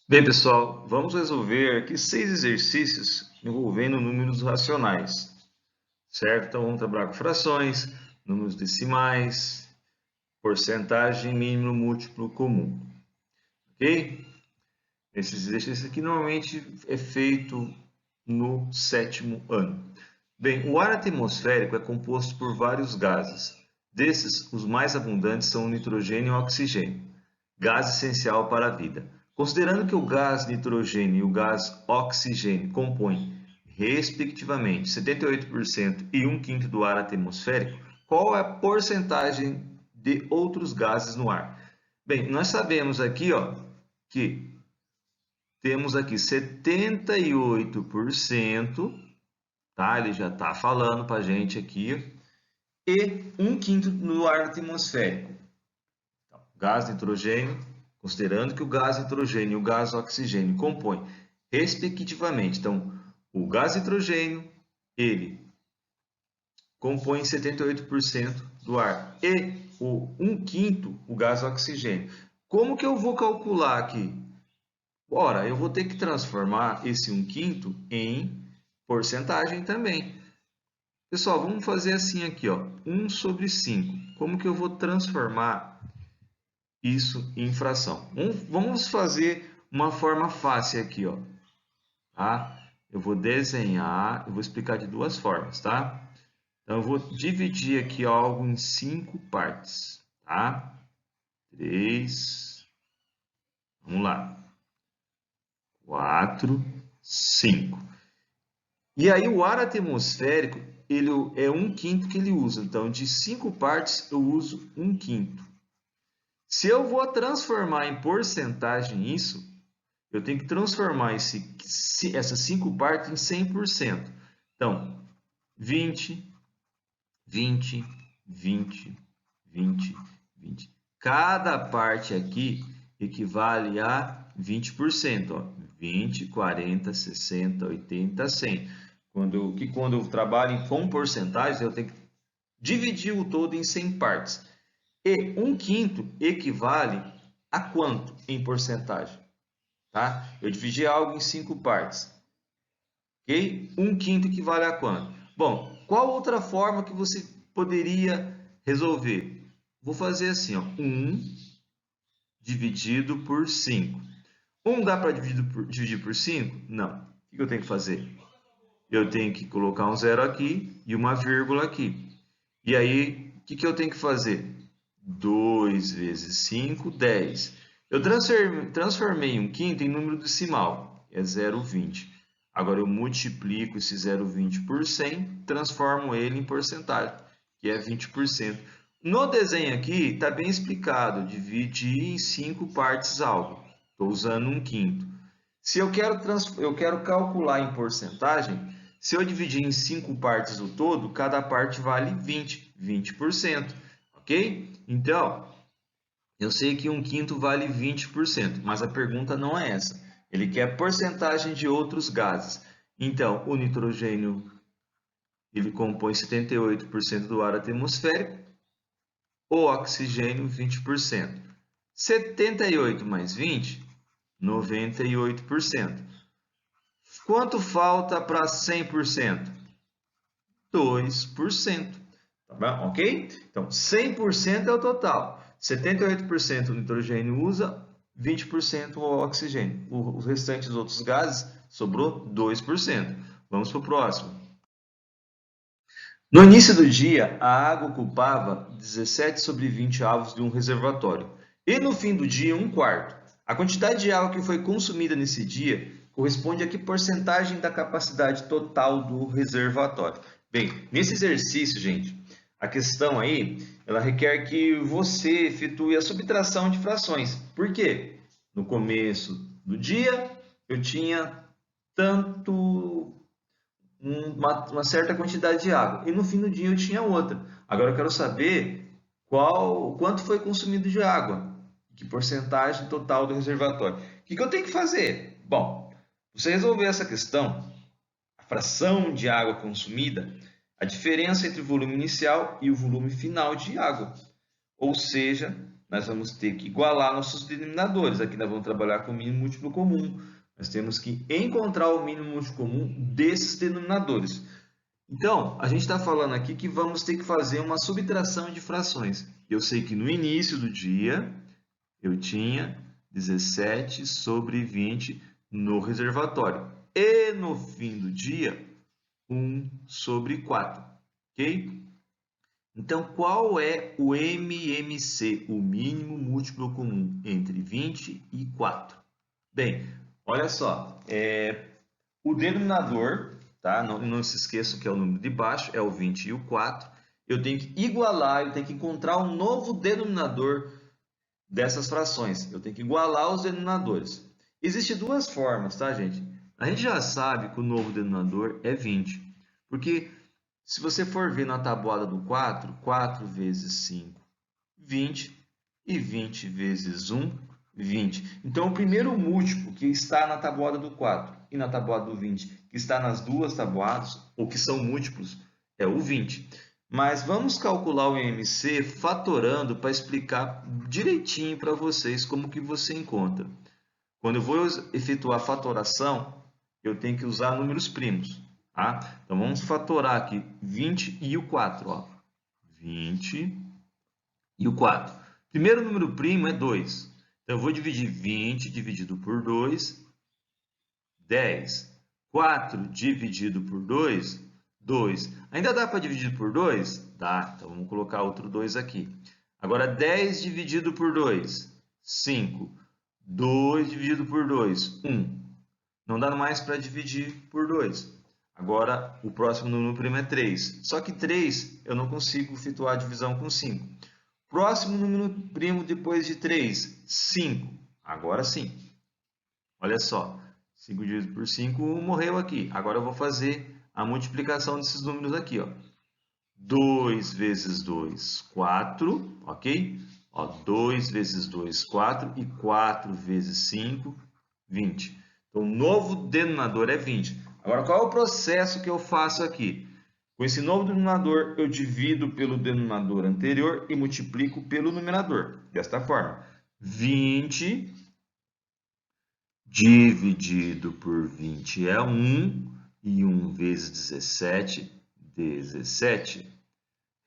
Bem, pessoal, vamos resolver aqui 6 exercícios envolvendo números racionais, certo? Então, vamos trabalhar com frações, números decimais, porcentagem, mínimo, múltiplo, comum, ok? Esse exercício aqui normalmente é feito no 7º ano. Bem, o ar atmosférico é composto por vários gases. Desses, os mais abundantes são o nitrogênio e o oxigênio, gás essencial para a vida. Considerando que o gás nitrogênio e o gás oxigênio compõem, respectivamente, 78% e 1/5 do ar atmosférico, qual é a porcentagem de outros gases no ar? Bem, nós sabemos aqui, ó, que temos aqui 78%, tá? Ele já está falando para a gente aqui, e 1/5 do ar atmosférico. Então, gás nitrogênio, considerando que o gás nitrogênio e o gás oxigênio compõem, respectivamente, então, o gás nitrogênio, ele compõe 78% do ar, e o 1/5, o gás oxigênio. Como que eu vou calcular aqui? Ora, eu vou ter que transformar esse 1/5 em porcentagem também. Pessoal, vamos fazer assim aqui, ó, 1/5. Como que eu vou transformar isso em fração? Vamos fazer uma forma fácil aqui, ó, tá? Eu vou desenhar, eu vou explicar de duas formas, tá? Então, eu vou dividir aqui algo em 5 partes, tá? 3, vamos lá, 4, 5. E aí o ar atmosférico, ele é 1/5 que ele usa. Então, de 5 partes, eu uso 1/5. Se eu vou transformar em porcentagem isso, eu tenho que transformar essas 5 partes em 100%. Então, 20, 20, 20, 20, 20. Cada parte aqui equivale a 20%. Ó. 20, 40, 60, 80, 100. Quando eu trabalho com porcentagens, eu tenho que dividir o todo em 100 partes. E 1/5 equivale a quanto em porcentagem? Tá? Eu dividi algo em 5 partes. Ok? 1/5 equivale a quanto? Bom, qual outra forma que você poderia resolver? Vou fazer assim, ó, 1 dividido por 5. 1 dá para dividir por 5? Não. O que eu tenho que fazer? Eu tenho que colocar um zero aqui e uma vírgula aqui. E aí, o que eu tenho que fazer? 2 vezes 5, 10. Eu transformei 1/5 em número decimal, é 0,20. Agora eu multiplico esse 0,20 por 100, transformo ele em porcentagem, que é 20%. No desenho aqui está bem explicado, dividir em 5 partes algo. Estou usando 1/5. Se eu quero calcular em porcentagem, se eu dividir em 5 partes o todo, cada parte vale 20%, ok? Então, eu sei que 1/5 vale 20%, mas a pergunta não é essa. Ele quer porcentagem de outros gases. Então, o nitrogênio ele compõe 78% do ar atmosférico, o oxigênio 20%. 78 mais 20, 98%. Quanto falta para 100%? 2%. Tá bom? Ok? Então, 100% é o total. 78% o nitrogênio usa, 20% o oxigênio. Os restantes outros gases sobrou 2%. Vamos para o próximo. No início do dia, a água ocupava 17/20 avos de um reservatório. E no fim do dia, 1/4. A quantidade de água que foi consumida nesse dia corresponde a que porcentagem da capacidade total do reservatório? Bem, nesse exercício, gente, a questão aí, ela requer que você efetue a subtração de frações. Por quê? No começo do dia, eu tinha tanto uma certa quantidade de água. E no fim do dia eu tinha outra. Agora eu quero saber quanto foi consumido de água, que porcentagem total do reservatório. O que eu tenho que fazer? Bom, você resolver essa questão, a fração de água consumida, a diferença entre o volume inicial e o volume final de água. Ou seja, nós vamos ter que igualar nossos denominadores. Aqui nós vamos trabalhar com o mínimo múltiplo comum. Nós temos que encontrar o mínimo múltiplo comum desses denominadores. Então, a gente está falando aqui que vamos ter que fazer uma subtração de frações. Eu sei que no início do dia eu tinha 17 sobre 20 no reservatório. E no fim do dia, 1 sobre 4. Ok? Então, qual é o MMC, o mínimo múltiplo comum entre 20 e 4? Bem, olha só, o denominador, tá? Não se esqueça que é o número de baixo, é o 20 e o 4. Eu tenho que igualar, eu tenho que encontrar um novo denominador dessas frações. Eu tenho que igualar os denominadores. Existem duas formas, tá, gente? A gente já sabe que o novo denominador é 20, porque se você for ver na tabuada do 4, 4 vezes 5, 20, e 20 vezes 1, 20. Então, o primeiro múltiplo que está na tabuada do 4 e na tabuada do 20, que está nas duas tabuadas, ou que são múltiplos, é o 20. Mas vamos calcular o IMC fatorando para explicar direitinho para vocês como que você encontra. Quando eu vou efetuar a fatoração, eu tenho que usar números primos. Tá? Então, vamos fatorar aqui 20 e o 4. Ó. 20 e o 4. Primeiro número primo é 2. Então, eu vou dividir 20 dividido por 2, 10. 4 dividido por 2, 2. Ainda dá para dividir por 2? Dá. Então, vamos colocar outro 2 aqui. Agora, 10 dividido por 2, 5. 2 dividido por 2, 1. Não dá mais para dividir por 2. Agora, o próximo número primo é 3. Só que 3 eu não consigo efetuar a divisão com 5. Próximo número primo depois de 3, 5. Agora sim. Olha só, 5 dividido por 5 morreu aqui. Agora eu vou fazer a multiplicação desses números aqui. Ó. 2 vezes 2, 4. Ok? Ó, 2 vezes 2, 4. E 4 vezes 5, 20. Então, o novo denominador é 20. Agora, qual é o processo que eu faço aqui? Com esse novo denominador, eu divido pelo denominador anterior e multiplico pelo numerador. Desta forma, 20 dividido por 20 é 1, e 1 vezes 17, 17.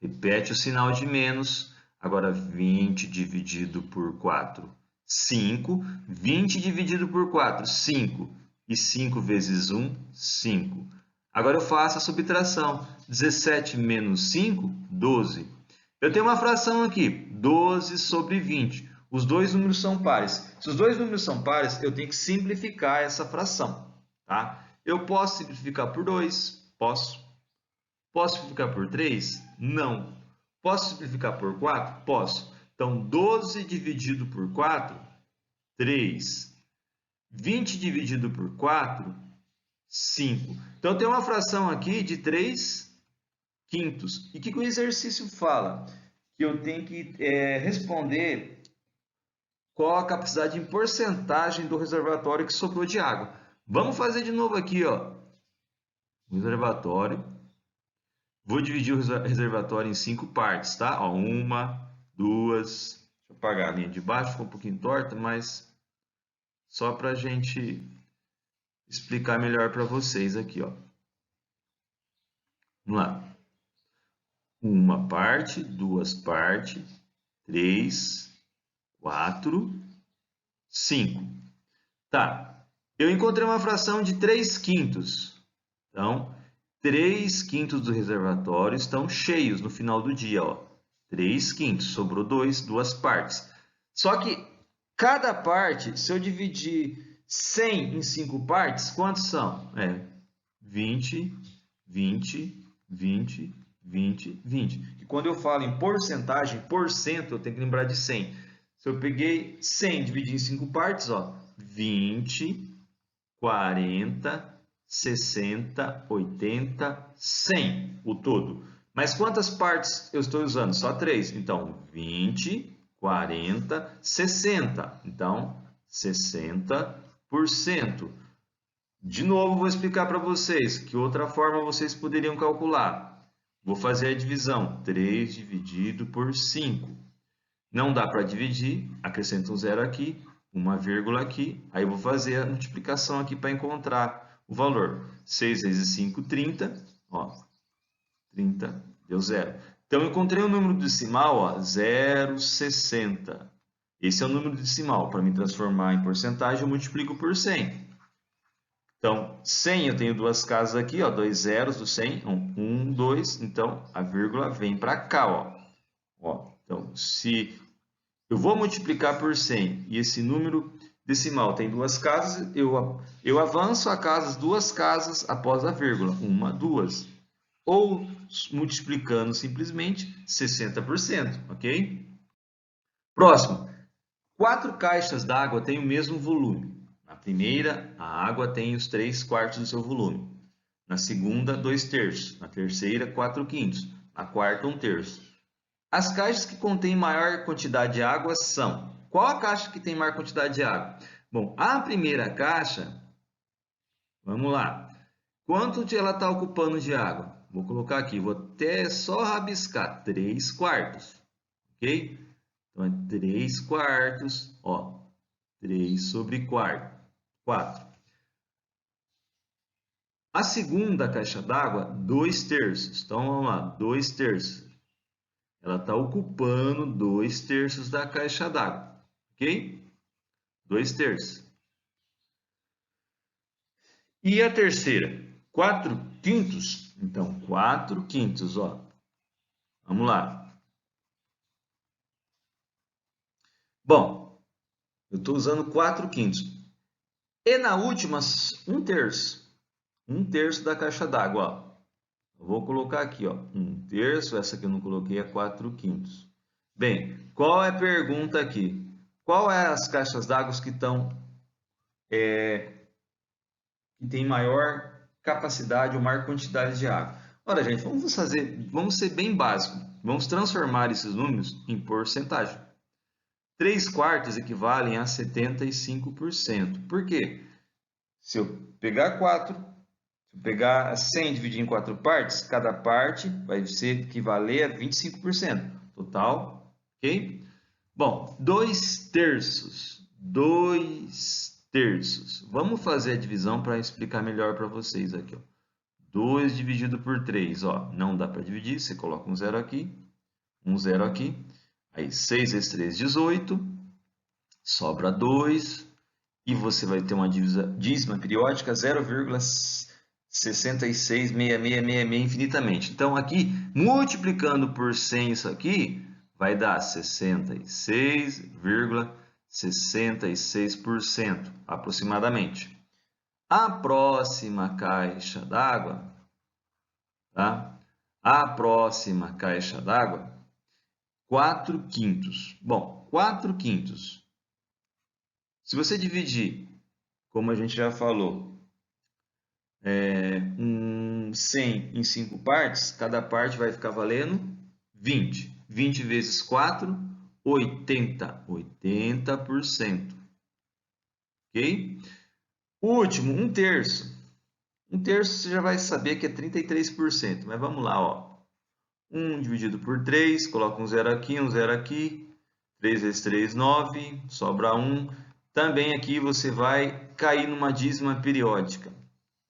Repete o sinal de menos. Agora, 20 dividido por 4, 5. 20 dividido por 4, 5. E 5 vezes 1, 5. Agora eu faço a subtração. 17 menos 5, 12. Eu tenho uma fração aqui, 12 sobre 20. Os dois números são pares. Se os dois números são pares, eu tenho que simplificar essa fração. Tá? Eu posso simplificar por 2? Posso. Posso simplificar por 3? Não. Posso simplificar por 4? Posso. Então, 12 dividido por 4, 3. 20 dividido por 4, 5. Então, eu tenho uma fração aqui de 3 quintos. E o que o exercício fala? Que eu tenho que responder qual a capacidade em porcentagem do reservatório que sobrou de água. Vamos fazer de novo aqui, ó. O reservatório. Vou dividir o reservatório em 5 partes, tá? Ó, 1, 2. Deixa eu apagar a linha de baixo, ficou um pouquinho torta, mas só para a gente explicar melhor para vocês aqui, ó. Vamos lá. 1 parte, 2 partes, 3, 4, 5. Tá. Eu encontrei uma fração de 3 quintos. Então, 3 quintos do reservatório estão cheios no final do dia. Ó. 3 quintos, sobrou 2 partes. Só que cada parte, se eu dividir 100 em 5 partes, quantos são? 20, 20, 20, 20, 20. E quando eu falo em porcentagem, porcento, eu tenho que lembrar de 100. Se eu peguei 100 e dividi em 5 partes, ó, 20, 40, 60, 80, 100, o todo. Mas quantas partes eu estou usando? Só 3. Então, 20, 40, 60. Então, 60%. De novo, vou explicar para vocês que outra forma vocês poderiam calcular. Vou fazer a divisão. 3 dividido por 5. Não dá para dividir, acrescento um zero aqui, uma vírgula aqui, aí eu vou fazer a multiplicação aqui para encontrar o valor. 6 vezes 5, 30, ó, 30 deu zero. Então, eu encontrei o número decimal, ó, 0,60. Esse é o número decimal. Para me transformar em porcentagem, eu multiplico por 100. Então, 100 eu tenho duas casas aqui, ó, dois zeros do 100, 1, 2. Então, a vírgula vem para cá, ó. Então, se eu vou multiplicar por 100 e esse número decimal tem duas casas, eu avanço a casas, duas casas após a vírgula, uma, duas. Ou multiplicando simplesmente 60%, ok? Próximo, 4 caixas d'água têm o mesmo volume. Na primeira, a água tem os 3/4 do seu volume. Na segunda, 2/3. Na terceira, 4/5. Na quarta, 1/3. As caixas que contêm maior quantidade de água são... Qual a caixa que tem maior quantidade de água? Bom, a primeira caixa, vamos lá. Quanto ela está ocupando de água? Vou colocar aqui, vou até só rabiscar, 3/4, ok? Então, é 3/4, ó, 3/4. A segunda caixa d'água, 2/3. Então, vamos lá, 2/3. Ela está ocupando 2/3 da caixa d'água, ok? 2/3. E a terceira, 4/5. Então, 4/5, ó. Vamos lá. Bom, eu estou usando 4/5. E na última, 1/3. 1/3 da caixa d'água, ó. Eu vou colocar aqui, ó, 1/3. Essa que eu não coloquei é 4/5. Bem, qual é a pergunta aqui? Qual é as caixas d'água que estão que tem maior capacidade ou maior quantidade de água? Olha, gente, vamos ser bem básico. Vamos transformar esses números em porcentagem. 3/4 equivalem a 75%. Por quê? Se eu pegar 4, se eu pegar 100 e dividir em 4 partes, cada parte vai equivaler a 25%. Total, ok? Bom, 2/3. 2/3. Vamos fazer a divisão para explicar melhor para vocês aqui, ó. 2 dividido por 3, ó, não dá para dividir, você coloca um zero aqui, um zero aqui. Aí, 6 vezes 3, 18. Sobra 2. E você vai ter uma dízima periódica 0,666666 infinitamente. Então, aqui, multiplicando por 100 isso aqui, vai dar 66,66% aproximadamente. A próxima caixa d'água, tá? A próxima caixa d'água, 4/5. Bom, 4/5. Se você dividir, como a gente já falou, 100 em 5 partes, cada parte vai ficar valendo 20. 20 vezes 4, 80. 80%. Ok? O último, 1/3. 1/3 você já vai saber que é 33%. Mas vamos lá, ó. 1 dividido por 3, coloca um zero aqui, um zero aqui. 3 vezes 3, 9. Sobra 1. Também aqui você vai cair numa dízima periódica,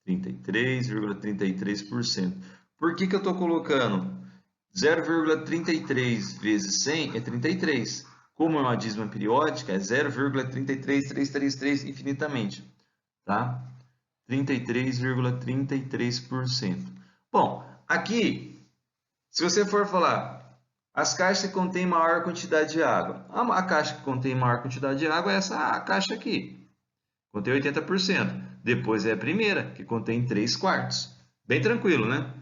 33,33%. Por que eu estou colocando 0,33 vezes 100 é 33? Como é uma dízima periódica, é 0,33333 infinitamente, tá? 33,33%. Bom, aqui, se você for falar as caixas que contêm maior quantidade de água. A caixa que contém maior quantidade de água é essa caixa aqui. Contém 80%. Depois é a primeira, que contém 3/4. Bem tranquilo, né?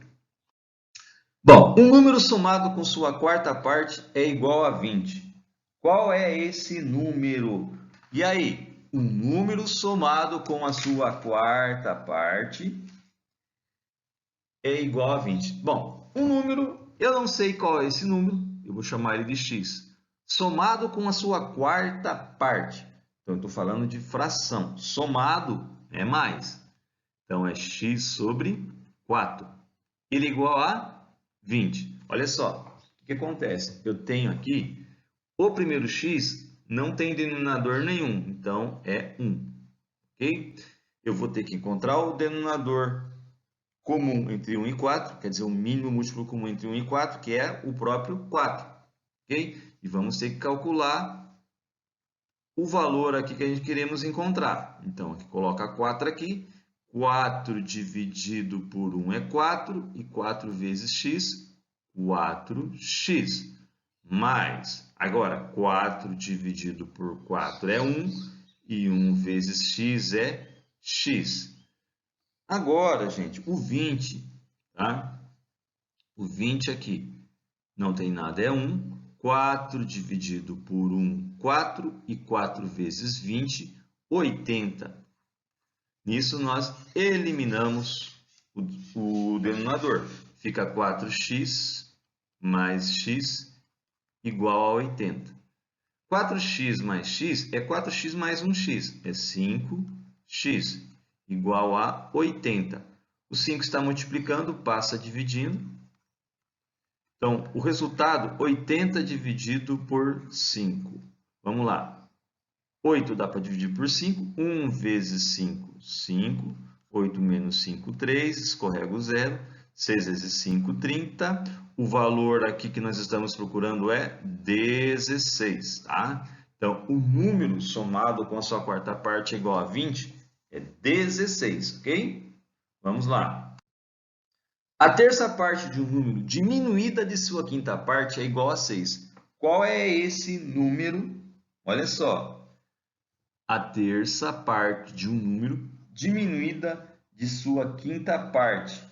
Bom, um número somado com sua quarta parte é igual a 20. Qual é esse número? E aí? Um número somado com a sua quarta parte é igual a 20. Bom, um número, eu não sei qual é esse número, eu vou chamar ele de x, somado com a sua quarta parte. Então, eu estou falando de fração. Somado é mais. Então, é x sobre 4. Ele é igual a 20. Olha só, o que acontece? Eu tenho aqui O primeiro x não tem denominador nenhum, então é 1. Ok? Eu vou ter que encontrar o denominador comum entre 1 e 4, quer dizer, o mínimo múltiplo comum entre 1 e 4, que é o próprio 4. Ok? E vamos ter que calcular o valor aqui que a gente queremos encontrar. Então, aqui coloca 4 aqui. 4 dividido por 1 é 4, e 4 vezes x, 4x. Mais, agora, 4 dividido por 4 é 1, e 1 vezes x é x. Agora, gente, o 20, tá? O 20 aqui não tem nada, é 1. 4 dividido por 1, 4. E 4 vezes 20, 80. Nisso, nós eliminamos o denominador. Fica 4x mais x igual a 80. 4x mais x é 4x mais 1x. É 5x igual a 80. O 5 está multiplicando, passa dividindo. Então, o resultado, 80 dividido por 5. Vamos lá. 8 dá para dividir por 5. 1 vezes 5, 5. 8 menos 5, 3. Escorrega o 0. 6 vezes 5, 30. O valor aqui que nós estamos procurando é 16. Tá? Então, o número somado com a sua quarta parte é igual a 20. É 16, ok? Vamos lá. A terça parte de um número diminuída de sua quinta parte é igual a 6. Qual é esse número? Olha só. A terça parte de um número diminuída de sua quinta parte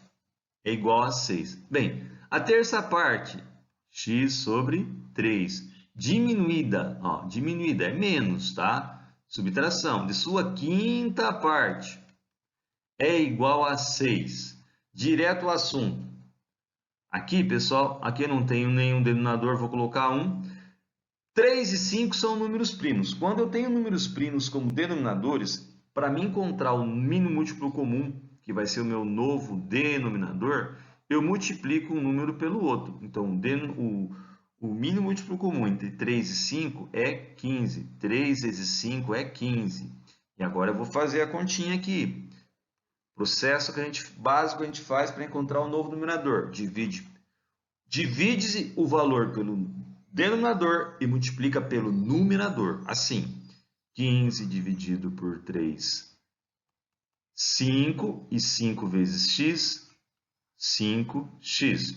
é igual a 6. Bem, a terça parte, x sobre 3. Diminuída, ó, diminuída é menos, tá? Subtração de sua quinta parte é igual a 6. Direto ao assunto. Aqui, pessoal, aqui eu não tenho nenhum denominador, vou colocar 1. 3 e 5 são números primos. Quando eu tenho números primos como denominadores, para mim encontrar o mínimo múltiplo comum, que vai ser o meu novo denominador, eu multiplico um número pelo outro. Então, o mínimo múltiplo comum entre 3 e 5 é 15. 3 vezes 5 é 15. E agora eu vou fazer a continha aqui. Processo básico a gente faz para encontrar o novo denominador. Divide-se o valor pelo denominador e multiplica pelo numerador. Assim, 15 dividido por 3, 5. E 5 vezes x, 5x.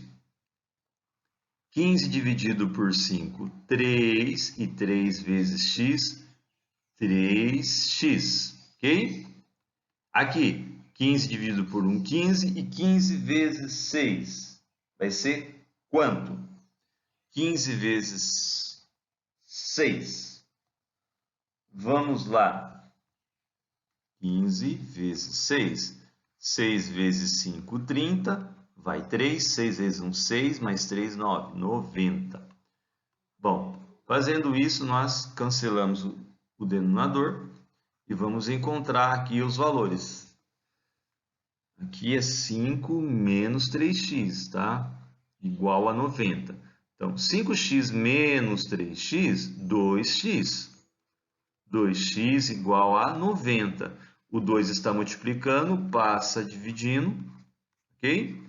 15 dividido por 5, 3. E 3 vezes x, 3x. Ok? Aqui, 15 dividido por 1, 15. E 15 vezes 6 vai ser quanto? 15 vezes 6. Vamos lá. 15 vezes 6. 6 vezes 5, 30. Vai 3. 6 vezes 1, 6. Mais 3, 9. 90. Bom, fazendo isso, nós cancelamos o denominador e vamos encontrar aqui os valores. Aqui é 5 menos 3x, tá? Igual a 90. Então, 5x menos 3x, 2x. 2x igual a 90. O 2 está multiplicando, passa dividindo, ok?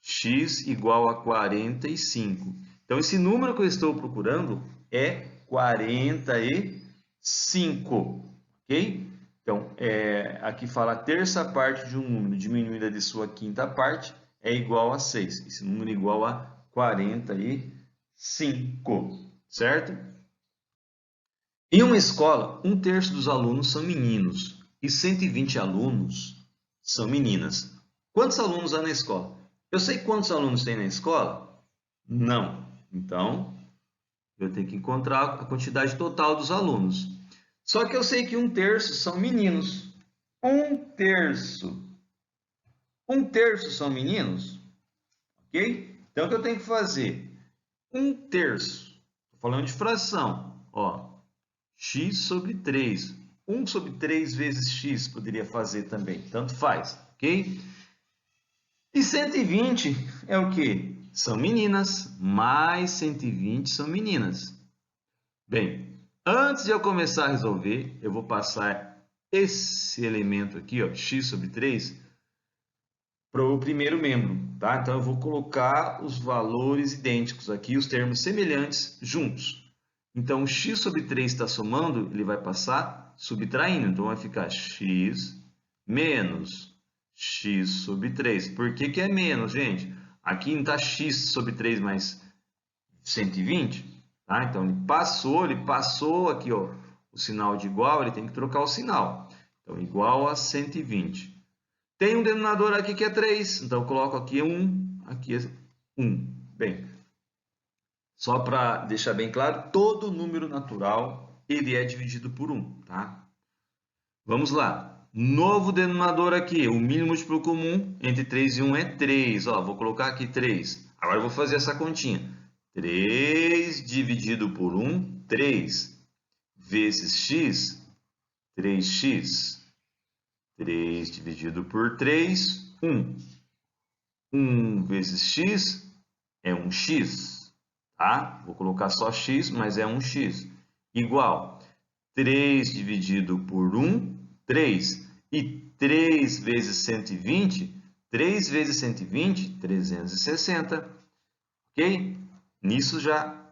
X igual a 45. Então, esse número que eu estou procurando é 45, ok? Então, aqui fala a terça parte de um número diminuída de sua quinta parte é igual a 6. Esse número é igual a 45, certo? Em uma escola, 1/3 dos alunos são meninos e 120 alunos são meninas. Quantos alunos há na escola? Eu sei quantos alunos tem na escola? Não. Então, eu tenho que encontrar a quantidade total dos alunos. Só que eu sei que 1/3 são meninos. 1/3. 1/3 são meninos? Ok? Então, o que eu tenho que fazer? 1/3. Estou falando de fração. Ó, x sobre 3. 1 sobre 3 vezes x poderia fazer também. Tanto faz. Ok? E 120 é o quê? São meninas. Mais 120 são meninas. Bem, antes de eu começar a resolver, eu vou passar esse elemento aqui, ó, x sobre 3, para o primeiro membro, tá? Então, eu vou colocar os valores idênticos aqui, os termos semelhantes juntos. Então, o x sobre 3 está somando, ele vai passar subtraindo. Então, vai ficar x menos x sobre 3. Por que que é menos, gente? Aqui não está x sobre 3 mais 120, tá? Então, ele passou aqui, ó, o sinal de igual, ele tem que trocar o sinal. Então, igual a 120. Tem um denominador aqui que é 3, então eu coloco aqui 1, aqui é 1. Bem, só para deixar bem claro, todo número natural ele é dividido por 1, tá? Vamos lá. Novo denominador aqui, o mínimo múltiplo comum entre 3 e 1 é 3. Ó, vou colocar aqui 3. Agora eu vou fazer essa continha. 3 dividido por 1, 3. Vezes x, 3x. 3 dividido por 3, 1. 1 vezes x é 1x, tá? Vou colocar só x, mas é 1x. Igual 3 dividido por 1, 3. E 3 vezes 120, 3 vezes 120, 360. Ok? Nisso já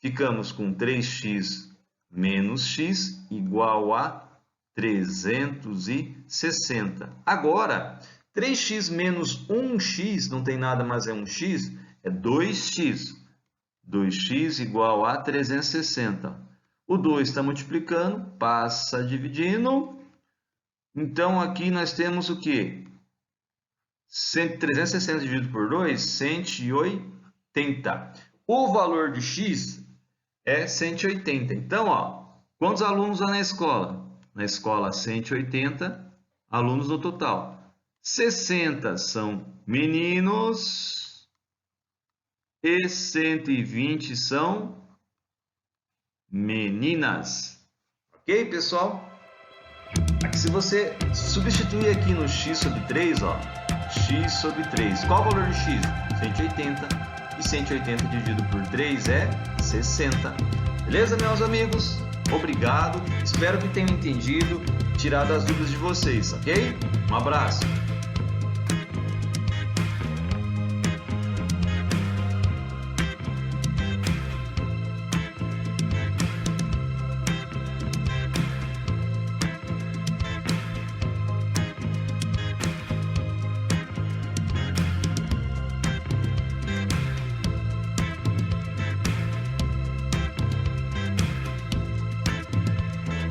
ficamos com 3x menos x igual a 360. Agora, 3x menos 1x, não tem nada, mas é 1x, é 2x. 2x igual a 360. O 2 está multiplicando, passa dividindo. Então, aqui nós temos o quê? 360 dividido por 2, 180. O valor de x é 180. Então, ó, quantos alunos há na escola? Na escola, 180 alunos no total. 60 são meninos e 120 são meninas. Ok, pessoal? Aqui, se você substituir aqui no x sobre 3, ó, x sobre 3. Qual o valor de x? 180. E 180 dividido por 3 é 60. Beleza, meus amigos? Obrigado, espero que tenham entendido, tirado as dúvidas de vocês, ok? Um abraço!